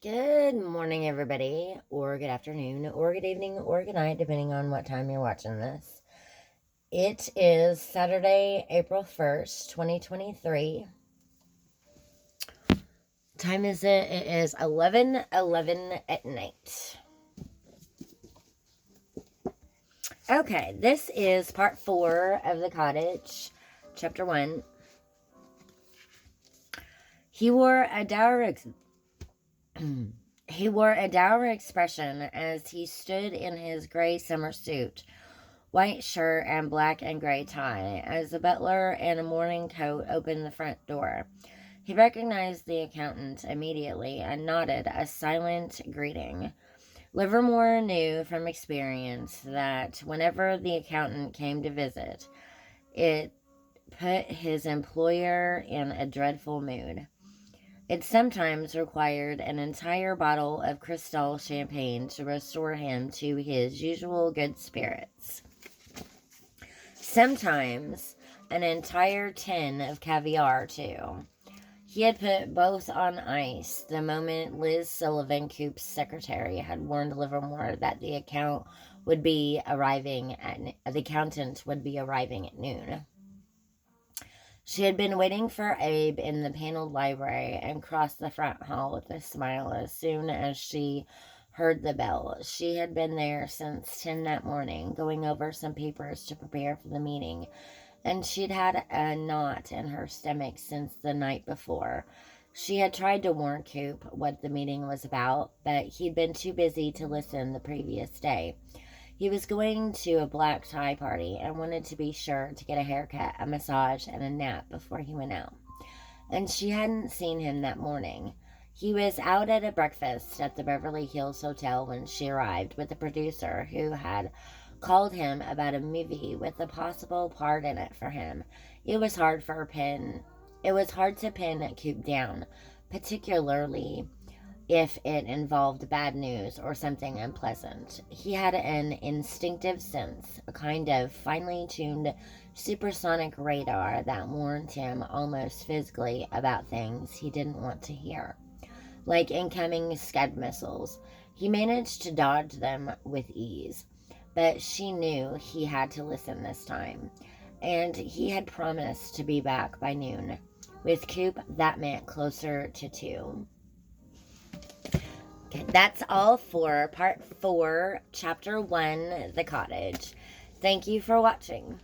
Good morning, everybody, or good afternoon, or good evening, or good night, depending on what time you're watching this. It is Saturday, April 1st, 2023. Time is it? It is 11:11 at night. Okay, this is part 4 of the Cottage, chapter 1. He wore a dour expression as he stood in his gray summer suit, white shirt, and black and gray tie, as the butler in a morning coat opened the front door. He recognized the accountant immediately and nodded a silent greeting. Livermore knew from experience that whenever the accountant came to visit, it put his employer in a dreadful mood. It sometimes required an entire bottle of Cristal champagne to restore him to his usual good spirits. Sometimes an entire tin of caviar, too. He had put both on ice the moment Liz Sullivan, Coop's secretary, had warned Livermore that the accountant would be arriving at noon. She had been waiting for Abe in the paneled library and crossed the front hall with a smile as soon as she heard the bell. She had been there since 10 that morning, going over some papers to prepare for the meeting, and she'd had a knot in her stomach since the night before. She had tried to warn Coop what the meeting was about, but he'd been too busy to listen the previous day. He was going to a black tie party and wanted to be sure to get a haircut, a massage, and a nap before he went out. And she hadn't seen him that morning. He was out at a breakfast at the Beverly Hills Hotel when she arrived with a producer who had called him about a movie with a possible part in it for him. It was hard to pin Coop down, particularly if it involved bad news or something unpleasant. He had an instinctive sense, a kind of finely tuned supersonic radar that warned him almost physically about things he didn't want to hear, like incoming Scud missiles. He managed to dodge them with ease, but she knew he had to listen this time, and he had promised to be back by noon. With Coop, that meant closer to 2. Okay, that's all for part 4, chapter 1, The Cottage. Thank you for watching.